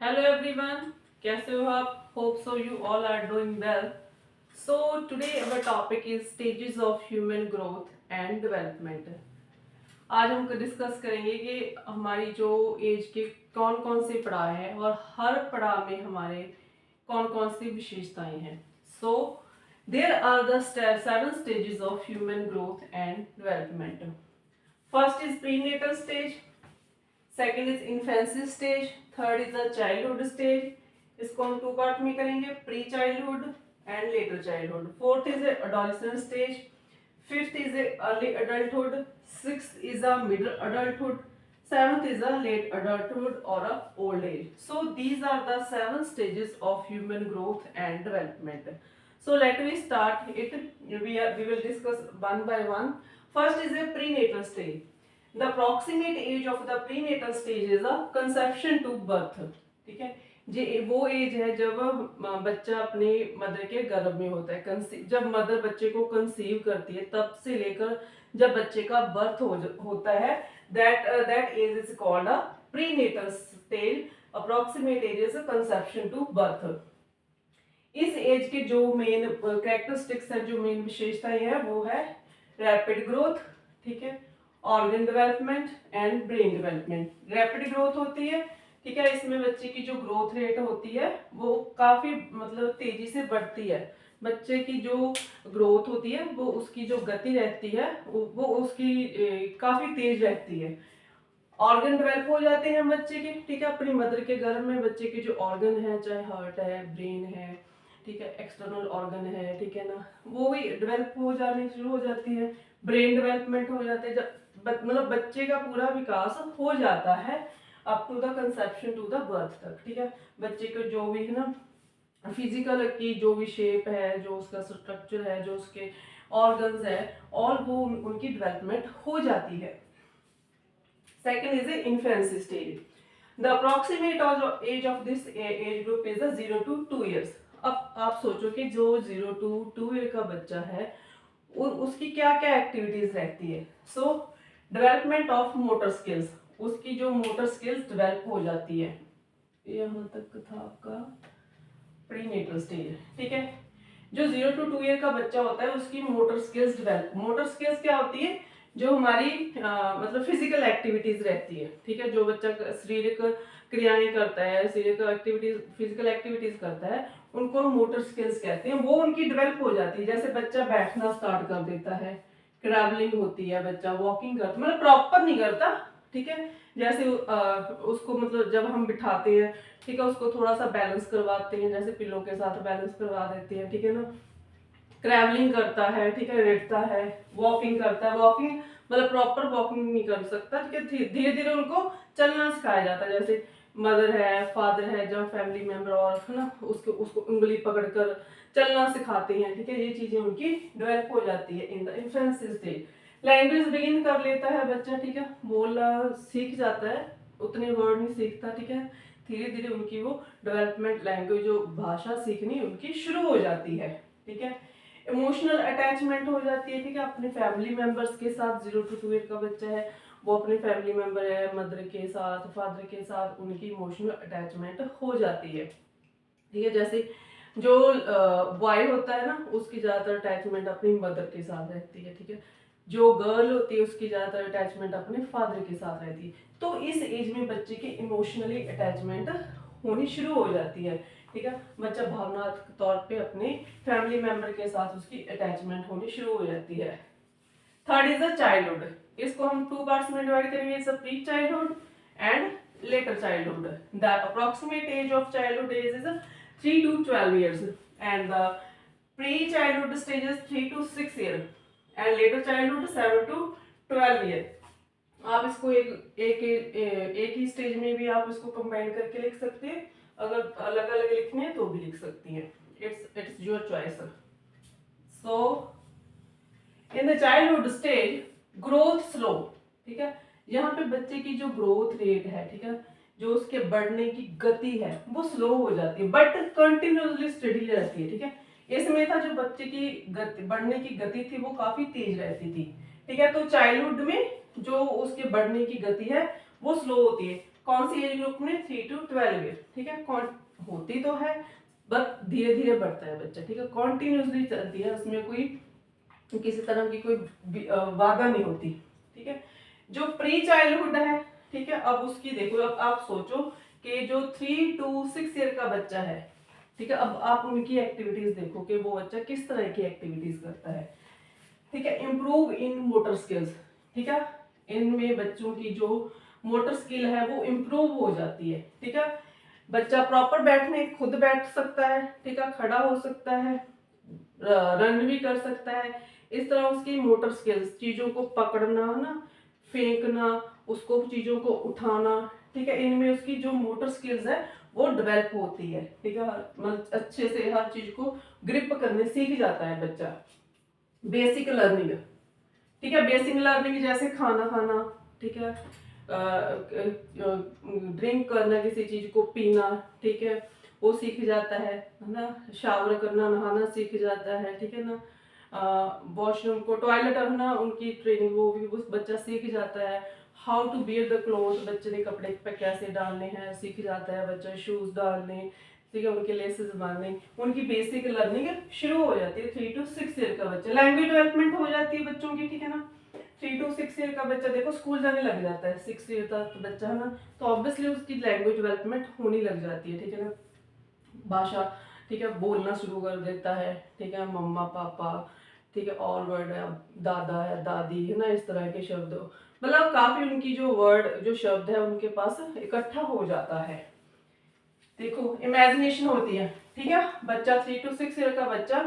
Hello everyone, कैसे हो आप? Hope so you all are doing well. So today our topic is stages of human growth and development. आज हम discuss करेंगे कि हमारी जो एज के कौन कौन से पड़ाव हैं और हर पड़ाव में हमारे कौन कौन सी विशेषताएं हैं. So there are the seven stages of human growth and development. First is prenatal stage. Second is infancy stage. Third is the childhood stage. इसको हम टू पार्ट में करेंगे, pre childhood and later childhood. Fourth is adolescent stage. Fifth is early adulthood. Sixth is a middle adulthood. Seventh is a late adulthood or a old age. So these are the seven stages of human growth and development. So let me start it. We will discuss one by one. First is a prenatal stage. The approximate age of the prenatal stage is a conception to birth. ठीक है, ये वो as है जब बच्चा अपने mother के गर्भ में होता है. जब मदर बच्चे को कंसीव करती है तब से लेकर जब बच्चे का बर्थ होता है, that age is called a prenatal stage. Approximate age is a conception to birth. इस एज के जो मेन कैरेक्टरिस्टिक्स है, जो मेन विशेषताएं है, वो है रैपिड ग्रोथ. ठीक है, organ development and brain development. Rapid growth होती है, ठीक है, इसमें बच्चे की जो ग्रोथ रेट होती है वो काफी मतलब तेजी से बढ़ती है. बच्चे की जो ग्रोथ होती है वो उसकी जो गति रहती है वो उसकी काफी तेज रहती है. ऑर्गन डेवलप हो जाते हैं बच्चे के, ठीक है, अपनी मदर के गर्भ में बच्चे के जो ऑर्गन है, चाहे हार्ट है, ब्रेन है, ठीक है, एक्सटर्नल ऑर्गन है, ठीक है ना, वो भी डेवलप हो जाने शुरू हो जाती है. ब्रेन डेवलपमेंट हो जाते हैं जब मतलब बच्चे का पूरा विकास हो जाता है up to the conception to the birth तक. ठीक है, बच्चे को जो भी है ना फिजिकल की जो भी शेप है, जो उसका स्ट्रक्चर है, जो उसके ऑर्गन्स है, और वो उनकी डेवलपमेंट हो जाती है. Second is infancy stage. The approximate age of this age group is 0 to 2 years. अब आप सोचो कि जो 0 to 2 year का बच्चा है उसकी क्या क्या एक्टिविटीज रहती है. सो डेवलपमेंट ऑफ मोटर स्किल्स, उसकी जो मोटर स्किल्स डेवलप हो जाती है. यहाँ तक था आपका प्रीनेटल स्टेज. ठीक है, जो 0 to 2 ईयर का बच्चा होता है उसकी motor skills develop. Motor skills क्या होती है? जो हमारी मतलब फिजिकल एक्टिविटीज रहती है. ठीक है, जो बच्चा शारीरिक क्रियाएं करता है, शारीरिक एक्टिविटीज, फिजिकल एक्टिविटीज करता है, उनको मोटर स्किल्स कहते हैं. वो उनकी डेवलप हो जाती है. जैसे बच्चा बैठना स्टार्ट कर देता है, ट्रैवलिंग होती है, बच्चा वॉकिंग करता, मतलब प्रॉपर नहीं करता. ठीक है, जैसे उसको मतलब जब हम बिठाते हैं, ठीक है, उसको थोड़ा सा बैलेंस करवाते हैं, जैसे पिलो के साथ बैलेंस करवा देते हैं. ठीक है ना, ट्रैवलिंग करता है, ठीक है, लेटता है, वॉकिंग करता है. वॉकिंग मतलब प्रॉपर वॉकिंग नहीं कर सकता. ठीक है, धीरे धीरे उनको चलना सिखाया जाता है. जैसे मदर है, फादर है, जब फैमिली मेंबर और है ना, उसको उसको उंगली पकड़कर चलना सिखाते हैं. ठीक है, ये चीजें उनकी डेवलप हो जाती है in the infancy stage. Language begin कर लेता है बच्चा. ठीक है, बोलना सीख जाता है, उतने वर्ड नहीं सीखता. ठीक है, धीरे धीरे उनकी वो डेवलपमेंट, लैंग्वेज जो भाषा सीखनी उनकी शुरू हो जाती है. ठीक है, इमोशनल अटैचमेंट हो जाती है. ठीक है, अपने फैमिली मेंबर्स के साथ. 0 to 2 ईयर का बच्चा है, वो अपने फैमिली मेंबर है, मदर के साथ, फादर के साथ, उनकी इमोशनल अटैचमेंट हो जाती है. ठीक है, जैसे जो बॉय होता है ना, उसकी ज़्यादातर अटैचमेंट अपनी मदर के साथ रहती है. ठीक है, जो गर्ल होती है उसकी ज़्यादातर अटैचमेंट अपने फादर के साथ रहती है. तो इस एज में बच्चे की इमोशनली अटैचमेंट होनी शुरू हो जाती है. ठीक है, बच्चा भावनात्मक तौर पे अपने फैमिली मेंबर के साथ उसकी अटैचमेंट होनी शुरू हो जाती है. Third is the childhood. इसको हम टू पार्ट्स में डिवाइड करेंगे. It's pre childhood and later childhood. The approximate age of childhood age is 3 to 12 years and the pre-childhood stage is 3 to 6 year and later childhood 7 to 12 year. आप इसको एक ही stage में भी आप इसको combine करके लिख सकते हैं. अगर अलग अलग लिखने हैं तो भी लिख सकती हैं. It's your choice. So in the childhood stage growth slow. ठीक है, यहाँ पे बच्चे की जो ग्रोथ रेट है, ठीक है, जो उसके बढ़ने की गति है वो स्लो हो जाती है बट कंटिन्यूसली स्टडी रहती है. ठीक है, इसमें था जो बच्चे की गति, बढ़ने की गति थी वो काफी तेज रहती थी. ठीक है, तो चाइल्डहुड में जो उसके बढ़ने की गति है वो स्लो होती है. कौन सी एज ग्रुप में, 3 to 12 ईयर, ठीक है। कौन होती तो है बट धीरे धीरे बढ़ता है बच्चा, ठीक है, कॉन्टिन्यूसली चलती है, उसमें कोई किसी तरह की कोई बाधा नहीं होती, ठीक है। जो प्री चाइल्डहुड है, ठीक है, अब उसकी देखो, अब आप सोचो कि जो 3 to 6 ईयर का बच्चा है, ठीक है, अब आप उनकी एक्टिविटीज देखो कि वो बच्चा किस तरह की एक्टिविटीज करता है, ठीक है। इम्प्रूव इन मोटर स्किल्स, ठीक है, इनमें बच्चों की जो मोटर स्किल है वो इम्प्रूव हो जाती है, ठीक है। बच्चा प्रॉपर बैठने खुद बैठ सकता है, ठीक है, खड़ा हो सकता है, रन भी कर सकता है। इस तरह उसकी मोटर स्किल्स, चीजों को पकड़ना ना, फेंकना, उसको चीजों को उठाना, ठीक है, इनमें उसकी जो मोटर स्किल्स है वो डेवलप होती है, ठीक है। मतलब अच्छे से हर चीज को ग्रिप करने सीख जाता है बच्चा। बेसिक लर्निंग, ठीक है, बेसिक लर्निंग जैसे खाना खाना, ठीक है, ड्रिंक करना, किसी चीज को पीना, ठीक है, वो सीख जाता है ना। शावर करना, नहाना सीख जाता है, ठीक है ना। वॉशरूम को, टॉयलेट रखना, उनकी ट्रेनिंग वो भी उस बच्चा सीख जाता है। How to bear the cloth, बच्चे ने कपड़े पे कैसे डालने हैं सीख जाता है बच्चा, शूज डालने, ठीक है, उनके लेसेस बांधने, उनकी बेसिक लर्निंग शुरू हो जाती है 3 to 6 ईयर का बच्चा। लैंग्वेज डेवलपमेंट हो जाती है बच्चों की, ठीक है ना। 3 to 6 ईयर का बच्चा देखो स्कूल जाने लग जाता है, 6 ईयर तक बच्चा है ना, तो ऑब्वियसली उसकी लैंग्वेज डेवलपमेंट होने लग जाती है, ठीक है ना। भाषा, ठीक है, बोलना शुरू कर देता है, ठीक है, मम्मा पापा, ठीक है, और वर्ड है, दादा है, दादी है ना, इस तरह के शब्द, मतलब काफी उनकी जो वर्ड, जो शब्द है उनके पास इकट्ठा हो जाता है। देखो इमेजिनेशन होती है, ठीक है, बच्चा 3 to 6 ईयर का बच्चा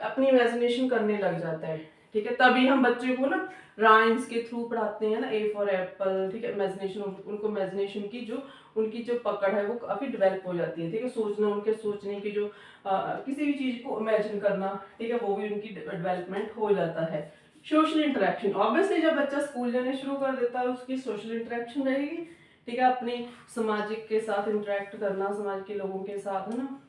अपनी इमेजिनेशन करने लग जाता है, ठीक है। तभी हम बच्चे को ना राइम्स के थ्रू पढ़ाते हैं ना, ए फॉर एप्पल, ठीक है, इमेजिनेशन, उनको इमेजिनेशन की जो उनकी जो पकड़ है वो काफी डेवलप हो जाती है, ठीक है। सोचना, उनके सोचने की जो किसी भी चीज को इमेजिन करना, ठीक है, वो भी उनकी डेवलपमेंट हो जाता है। सोशल इंटरेक्शन, ऑब्वियसली जब बच्चा स्कूल जाने शुरू कर देता है उसकी सोशल इंटरेक्शन रहेगी, ठीक है, अपने सामाजिक के साथ इंटरेक्ट करना, समाज के लोगों के साथ, है ना,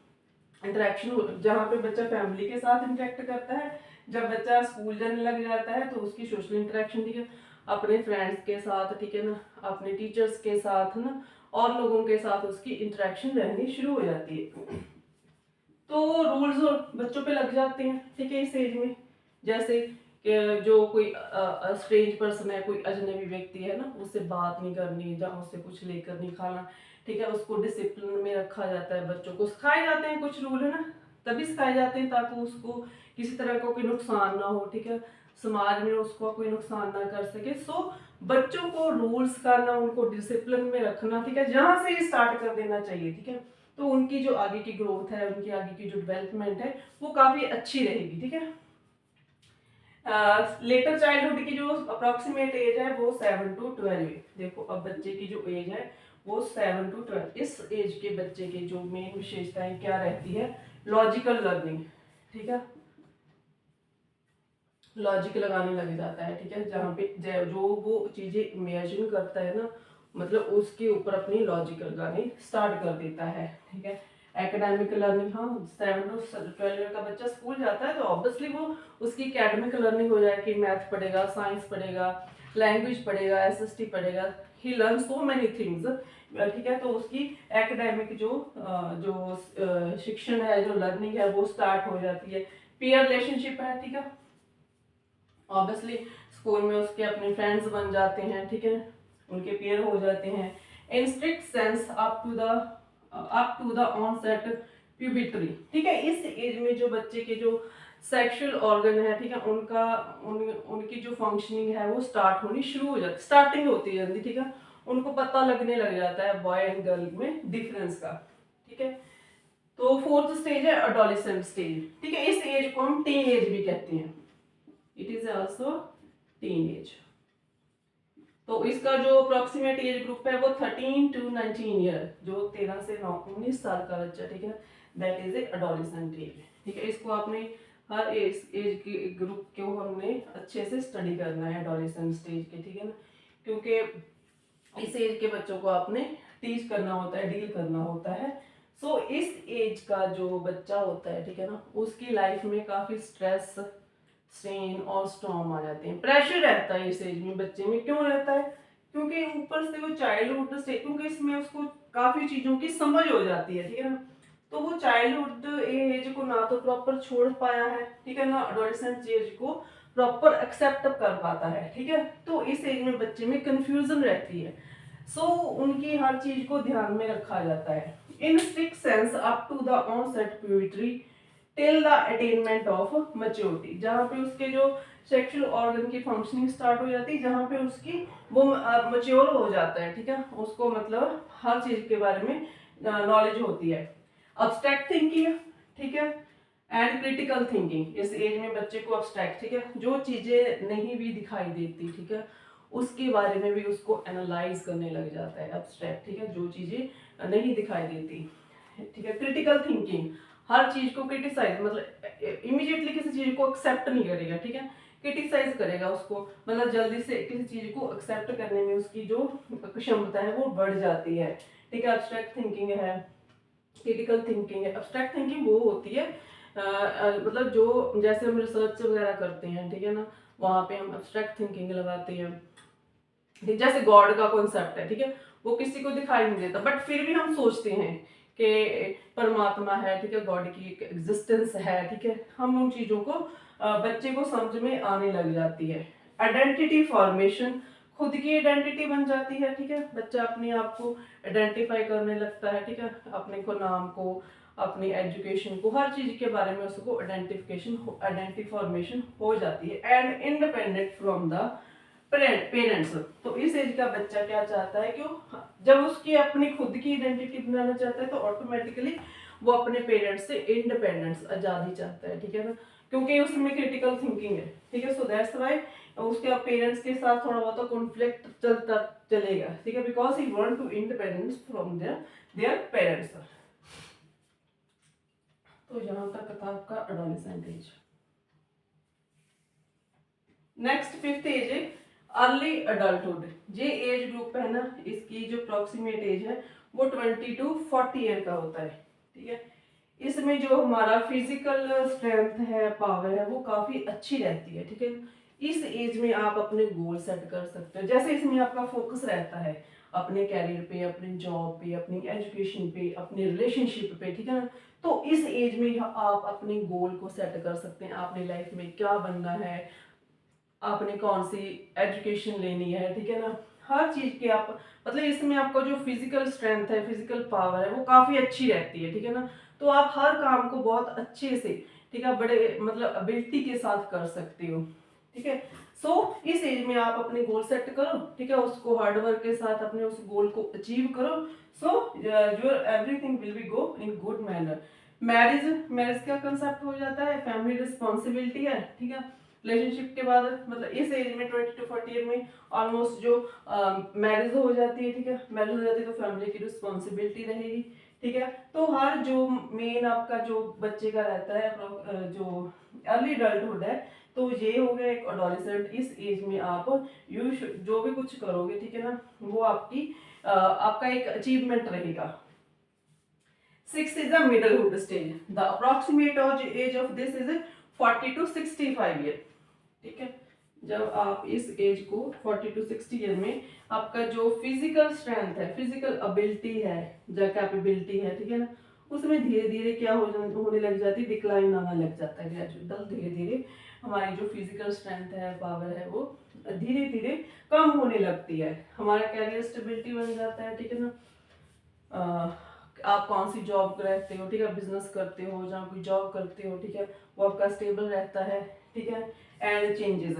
इंटरेक्शन, जहाँ पे बच्चा फैमिली के साथ इंटरेक्ट करता है। जब बच्चा स्कूल जाने लग जाता है तो उसकी सोशल इंटरेक्शन, ठीक है, अपने फ्रेंड्स के साथ, ठीक है ना, अपने टीचर्स के साथ, है ना, और लोगों के साथ उसकी इंटरेक्शन रहनी शुरू हो जाती है। तो रूल्स बच्चों पे लग जाते हैं, ठीक है, इस एज में। जैसे कि जो कोई स्ट्रेंज पर्सन है, कोई अजनबी व्यक्ति है ना, उससे बात नहीं करनी, जहाँ उससे कुछ लेकर नहीं खाना, ठीक है, उसको डिसिप्लिन में रखा जाता है। बच्चों को सिखाए जाते हैं कुछ रूल, है ना, तभी सिखाए जाते हैं ताकि उसको किसी तरह का कोई नुकसान ना हो, ठीक है, समाज में उसको कोई नुकसान ना कर सके। सो बच्चों को रूल्स करना, उनको डिसिप्लिन में रखना, ठीक है, जहाँ से ही स्टार्ट कर देना चाहिए, ठीक है। तो उनकी जो आगे की ग्रोथ है, उनकी आगे की जो डेवलपमेंट है वो काफी अच्छी रहेगी, ठीक है। लेटर चाइल्डहुड की जो अप्रोक्सीमेट एज है वो 7 to 12। देखो अब बच्चे की जो एज है वो 7 to 12, इस एज के बच्चे के जो मेन विशेषताएं क्या रहती है, लॉजिकल लर्निंग, ठीक है, लॉजिक लगाने लग जाता है, ठीक है, जहाँ पे जो वो चीजें इमेजिन करता है ना, मतलब उसके ऊपर अपनी लॉजिक लगाने स्टार्ट कर देता है, ठीक है। एकेडमिक लर्निंग, हाँ, 7 to 12 का बच्चा स्कूल जाता है तो ऑब्वियसली वो उसकी एकेडमिक लर्निंग हो जाएगी, मैथ पढ़ेगा, साइंस पढ़ेगा, लैंग्वेज पढ़ेगा, एसएसटी पढ़ेगा, ही लर्न सो मेनी थिंग्स, ठीक है। तो उसकी एकेडमिक जो शिक्षण है, जो लर्निंग है वो स्टार्ट हो जाती है। पीयर रिलेशनशिप है, ठीक है, ऑब्वियसली स्कूल में उसके अपने फ्रेंड्स बन जाते हैं, ठीक है, उनके पेयर हो जाते हैं। In strict sense up to the onset प्यूबिटरी, ठीक है, इस एज में जो बच्चे के जो सेक्सुअल ऑर्गन है, ठीक है, उनकी जो फंक्शनिंग है वो स्टार्ट होनी शुरू हो जाती, स्टार्टिंग होती है जल्दी, ठीक है, उनको पता लगने लग जाता है बॉय एंड गर्ल में डिफरेंस का, ठीक है। तो फोर्थ स्टेज है एडोलेसेंट स्टेज, ठीक है, इस एज को हम टीन एज भी कहते हैं, it is also teen age. तो इसका जो अप्रोक्सीमेट एज ग्रुप है वो 13 to 19 ईयर, जो 13 से 19 साल का बच्चा, ठीक है, दैट इज एडोलेसेंट एज, ठीक है। इसको आपने हर एज के ग्रुप को हमने अच्छे से स्टडी करना है, एडोलेसेंट स्टेज के, ठीक है ना, क्योंकि इस एज के बच्चों को आपने टीच करना होता है, डील करना होता है। सो इस एज का जो बच्चा होता है, ठीक है ना, उसकी लाइफ में काफी स्ट्रेन और स्टॉर्म आ जाते हैं, प्रेशर रहता है इस एज में बच्चे में। क्यों रहता है? क्योंकि ऊपर से वो चाइल्डहुड स्टेज, क्योंकि इसमें उसको काफी चीजों की समझ हो जाती है, ठीक है ना। तो वो चाइल्डहुड एज को ना तो प्रॉपर छोड़ पाया है, ठीक है ना, एडोलेसेंट एज को प्रॉपर एक्सेप्ट कर पाता है, ठीक है। तो इस एज में बच्चे में कंफ्यूजन रहती है, सो उनकी हर चीज को ध्यान में रखा जाता है। In strict sense up to the onset puberty till the attainment of maturity, जहाँ पे उसके जो सेक्सुअल ऑर्गन की फंक्शनिंग स्टार्ट हो जाती है, जहाँ पे उसकी वो मैच्योर हो जाता है, ठीक है, उसको मतलब हर चीज के बारे में नॉलेज होती है। अब्स्ट्रैक्ट थिंकिंग, ठीक है, एंड क्रिटिकल थिंकिंग, इस एज में बच्चे को अब्स्ट्रैक्ट, ठीक है, जो चीजें नहीं भी दिखाई देती, ठीक है, उसके बारे में भी उसको एनालाइज करने लग जाता है, अब्स्ट्रैक्ट, ठीक है, जो चीजें नहीं दिखाई देती, ठीक है। क्रिटिकल थिंकिंग, हर चीज को क्रिटिसाइज, मतलब इमीडिएटली किसी चीज को एक्सेप्ट नहीं करेगा, ठीक है, क्रिटिसाइज करेगा उसको, मतलब जल्दी से किसी चीज को एक्सेप्ट करने में उसकी जो क्षमता है वो बढ़ जाती है, ठीक है। अब्स्ट्रैक्ट थिंकिंग है, क्रिटिकल थिंकिंग है। अब्स्ट्रैक्ट थिंकिंग वो होती है मतलब जो जैसे हम रिसर्च वगैरह करते हैं, ठीक है ना, वहाँ पे हम अब्स्ट्रैक्ट थिंकिंग लगाते हैं, जैसे गॉड का कॉन्सेप्ट है, ठीक है, वो किसी को दिखाई नहीं देता, बट फिर भी हम सोचते हैं कि परमात्मा है, ठीक है, गॉड की एक एग्जिस्टेंस है, ठीक है, हम उन चीजों को बच्चे को समझ में आने लग जाती है। आइडेंटिटी फॉर्मेशन, खुद की आइडेंटिटी बन जाती है, ठीक है, बच्चा अपने आप को आइडेंटिफाई करने लगता है, ठीक है, अपने को, नाम को, अपनी एजुकेशन को, हर चीज के बारे में उसको आइडेंटिटी फॉर्मेशन हो जाती है। And independent from the parents, तो इस एज का बच्चा क्या चाहता है कि जब उसकी अपनी खुद की आइडेंटिटी बनाना चाहता है तो ऑटोमेटिकली वो अपने पेरेंट्स से इंडिपेंडेंस, आजादी चाहता है, ठीक है ना, क्योंकि उसमें क्रिटिकल थिंकिंग है, ठीक है। सो दैट्स व्हाई उसके पेरेंट्स के साथ थोड़ा बहुत कॉन्फ्लिक्ट चलता चलेगा, ठीक है, because he want to independence from their parents. तो यहाँ तक था आपका adolescent age. Next fifth age है अर्ली अडल्टहुड। ये एज ग्रुप है ना, इसकी जो अप्रोक्सीमेट एज है वो 20 to 40 ईयर का होता है, ठीक है। इसमें जो हमारा फिजिकल स्ट्रेंथ है, पावर है, वो काफी अच्छी रहती है, ठीक है। इस एज में आप अपने गोल सेट कर सकते हो, जैसे इसमें आपका फोकस रहता है अपने कैरियर पे, अपने जॉब पे, अपनी एजुकेशन पे, अपनी रिलेशनशिप पे, ठीक है ना। तो इस एज में आप अपने गोल को सेट कर सकते हैं, आपने लाइफ में क्या बनना है, आपने कौन सी एजुकेशन लेनी है, ठीक है ना, हर चीज के आप, मतलब इसमें आपका जो फिजिकल स्ट्रेंथ है, फिजिकल पावर है, वो काफी अच्छी रहती है, ठीक है ना। तो आप हर काम को बहुत अच्छे से, ठीक है, बड़े मतलब एबिलिटी के साथ कर सकते हो, ठीक है। सो इस एज में आप अपने गोल सेट करो, ठीक है, उसको हार्ड वर्क के साथ अपने उस गोल को अचीव करो, so your everything will be go in good manner. Marriage, marriage का कंसेप्ट हो जाता है, फैमिली रिस्पॉन्सिबिलिटी है, ठीक है। रिलेशनशिप के बाद मतलब इस एज में 20 to 40 ईयर में ऑलमोस्ट जो मैरिज हो जाती है, ठीक है, मैरिज हो जाती है तो फैमिली की रिस्पॉन्सिबिलिटी रहेगी, ठीक है। तो हर जो मेन आपका जो बच्चे का रहता है जो अर्ली अडल्टहुड है, तो ये हो गया एक एडोलेसेंट। इस एज में आप जो भी कुछ करोगे, ठीक है ना, वो आपका एक अचीवमेंट रहेगा। Sixth is the middlehood stage. The approximate age of this is 40 to 65 year, ठीक है। जब आप इस एज को 40 to 60 ईयर में आपका जो फिजिकल स्ट्रेंथ है, फिजिकल एबिलिटी है, जो कैपेबिलिटी है, ठीक है ना, उसमें धीरे धीरे क्या होने लग जाती है, डिक्लाइन आना लग जाता है, ग्रेजुअल धीरे धीरे हमारी जो फिजिकल स्ट्रेंथ है, पावर है, वो धीरे धीरे कम होने लगती है, हमारा कैरियर स्टेबिलिटी बन जाता है, ठीक है ना। आप कौन सी जॉब रहते हो, ठीक है, बिजनेस करते हो, जहाँ कोई जॉब करते हो, ठीक है, वो आपका स्टेबल रहता है, ठीक है। एंड चेंजेस,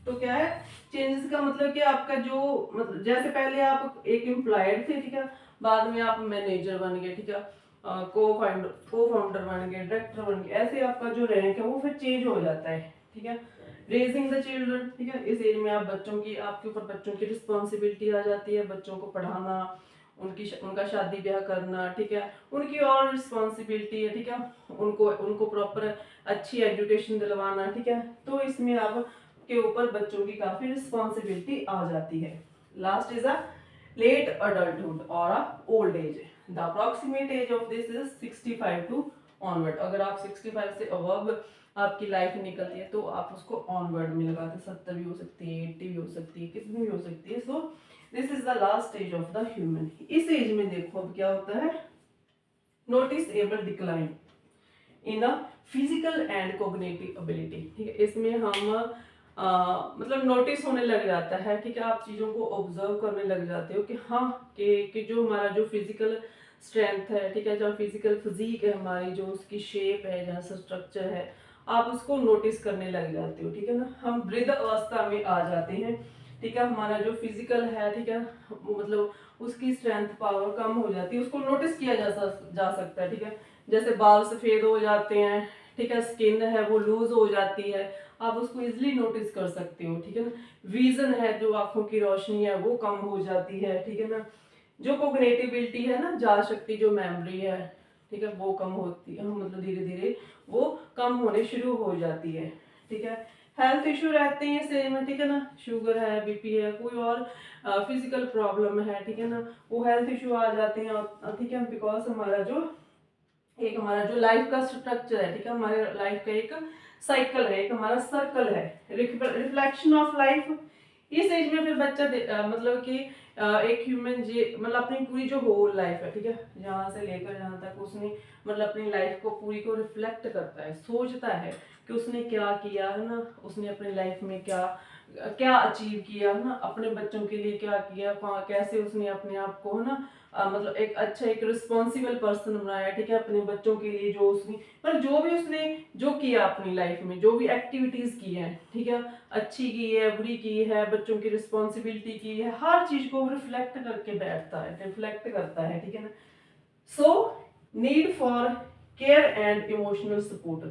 तो क्या है चेंजेस का मतलब कि आपका जो मतलब जैसे पहले आप एक एम्प्लॉयड थे, ठीक है, बाद में आप मैनेजर बन गए, ठीक है, को फाउंडर बन गए, डायरेक्टर बन गए, ऐसे आपका जो रैंक है वो फिर चेंज हो जाता है, ठीक है। रेजिंग द चिल्ड्रन, ठीक है, इस एज में आप बच्चों की, आपके ऊपर बच्चों की रिस्पॉन्सिबिलिटी आ जाती है, बच्चों को पढ़ाना, उनका शादी ब्याह करना, ठीक है, उनकी और रिस्पॉन्सिबिलिटी है, ठीक है, उनको उनको प्रॉपर अच्छी एजुकेशन दिलवाना, ठीक है। तो इसमें आप के ऊपर बच्चों की काफी रिस्पॉन्सिबिलिटी आ जाती है। Last is a late adulthood और a old age. The approximate age of this is 65 to onward. अगर आप 65 से अबव आपकी लाइफ निकलती है तो आप उसको ऑनवर्ड में लगाते हैं। 70 भी हो सकती है, 80 भी हो सकती है, कितनी भी हो सकती है। So this is the last stage of the human. इस एज में देखो अब क्या होता है, noticeable decline in a physical and cognitive ability. ठीक है, इसमें हम मतलब नोटिस होने लग जाता है। ठीक है, आप चीज़ों को ऑब्जर्व करने लग जाते हो कि हाँ कि जो हमारा जो फिजिकल स्ट्रेंथ है, ठीक है, जो फिजिकल फिजिक है हमारी, जो उसकी शेप है, जहाँ से स्ट्रक्चर है, आप उसको नोटिस करने लग जाते हो। ठीक है ना, हम वृद्ध अवस्था में आ जाते हैं। ठीक है, हमारा जो फिजिकल है, ठीक है, मतलब उसकी स्ट्रेंथ पावर कम हो जाती है, उसको नोटिस किया जा सकता है। ठीक है, जैसे बाल सफ़ेद हो जाते हैं, ठीक है, स्किन है वो लूज हो जाती है, आप उसको इजिली नोटिस कर सकते हो। ठीक है ना, विजन है, जो आंखों की रोशनी है वो कम हो जाती है। ठीक है ना, जो कोग्निटिविटी है ना, याद शक्ति, जो मेमोरी है, ठीक है, वो कम होती है, मतलब धीरे धीरे वो कम होने शुरू हो जाती है। ठीक है, हेल्थ इश्यू रहते हैं सेम, ठीक है ना, शुगर है, बीपी है, कोई और फिजिकल प्रॉब्लम है, ठीक है ना, वो हेल्थ इश्यू आ जाते हैं। ठीक है, बिकॉज हमारा जो लाइफ का स्ट्रक्चर है, ठीक है, हमारे लाइफ का एक साइकिल है, एक हमारा सर्कल है, रिफ्लेक्शन ऑफ लाइफ। इस एज में फिर बच्चा मतलब कि एक ह्यूमन जी मतलब अपनी पूरी जो होल लाइफ है, ठीक है, जहाँ से लेकर जहाँ तक उसने मतलब अपनी लाइफ को पूरी को रिफ्लेक्ट करता है, सोचता है कि उसने क्या किया है ना, उसने अपनी लाइफ में क्या क्या अचीव किया है ना, अपने बच्चों के लिए क्या किया, कैसे उसने अपने आप को है ना मतलब एक अच्छा एक रिस्पॉन्सिबल पर्सन बनाया। ठीक है, अपने बच्चों के लिए जो उसने मतलब जो भी उसने जो किया अपनी लाइफ में, जो भी एक्टिविटीज की है, ठीक है, अच्छी की है, बुरी की है, बच्चों की रिस्पॉन्सिबिलिटी की है, हर चीज को रिफ्लेक्ट करके बैठता है, रिफ्लेक्ट करता है। ठीक है ना, so need for care and emotional support.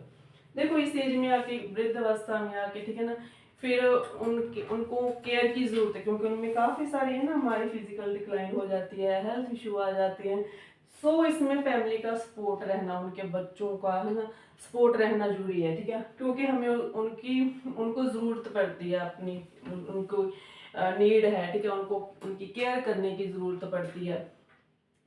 देखो इस एज में आके, वृद्ध अवस्था में आके, ठीक है ना, फिर उनको केयर की जरूरत है, क्योंकि उनमें काफी सारी है ना हमारी फिजिकल डिक्लाइन हो जाती है, हेल्थ इश्यू आ जाते हैं। सो इसमें फैमिली का सपोर्ट रहना, उनके बच्चों का है ना सपोर्ट रहना जरूरी है। ठीक है, क्योंकि हमें उनको जरूरत पड़ती है, अपनी उनको नीड है, ठीक है, उनको उनकी केयर करने की जरूरत पड़ती है।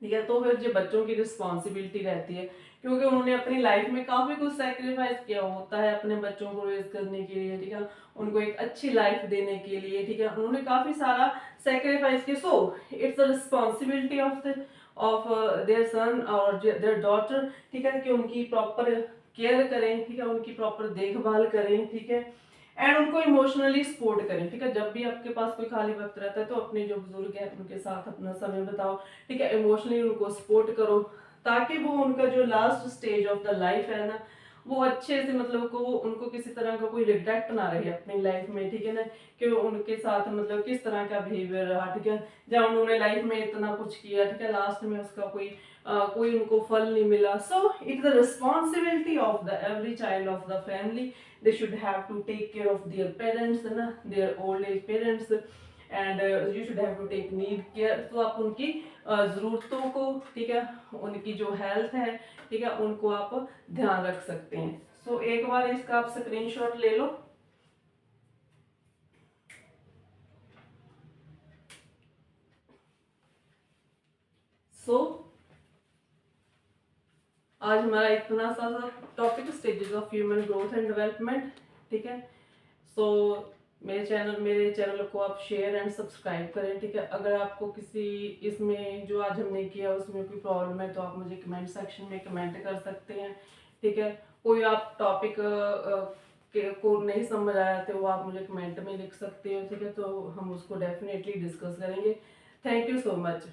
ठीक है, तो फिर जो बच्चों की रिस्पॉन्सिबिलिटी रहती है, क्योंकि उन्होंने अपनी लाइफ में काफी कुछ सेक्रीफाइस किया होता है अपने बच्चों को रेज करने के लिए। ठीक है, उनको एक अच्छी लाइफ देने के लिए, ठीक है, उन्होंने काफी सारा सेक्रीफाइस किया। So it's a responsibility of their son और देयर डॉटर, ठीक है, कि उनकी प्रॉपर केयर करें, ठीक है, उनकी प्रॉपर देखभाल करें। ठीक है, एंड उनको इमोशनली सपोर्ट करें। ठीक है, जब भी आपके पास कोई खाली वक्त रहता है तो अपने जो बुजुर्ग है उनके साथ अपना समय बताओ। ठीक है, इमोशनली उनको सपोर्ट करो, ताकि वो उनका जो last stage of the life है ना, वो अच्छे से मतलब को उनको किसी तरह का कोई रिग्रेट ना रहे अपनी लाइफ में। ठीक है ना, कि उनके साथ मतलब किस तरह का बिहेवियर रहा। ठीक है, जब उन्होंने लाइफ में इतना कुछ किया, ठीक है, लास्ट में उसका कोई उनको फल नहीं मिला। So it's the responsibility of the every child of the family, they should have to take care of their parents ना, their old age parents, and you should have to take need care। तो आप उनकी ज़रूरतों को, ठीक है, उनकी जो हेल्थ है, ठीक है, उनको आप ध्यान रख सकते हैं। सो एक बार इसका आप स्क्रीनशॉट ले लो। सो आज हमारा इतना सा topic, stages of human growth and development. ठीक है, सो मेरे चैनल को आप शेयर एंड सब्सक्राइब करें। ठीक है, अगर आपको किसी इसमें जो आज हमने किया उसमें कोई प्रॉब्लम है तो आप मुझे कमेंट सेक्शन में कमेंट कर सकते हैं। ठीक है, कोई आप टॉपिक को नहीं समझ आया तो वो आप मुझे कमेंट में लिख सकते हो। ठीक है, तो हम उसको डेफिनेटली डिस्कस करेंगे। Thank you so much.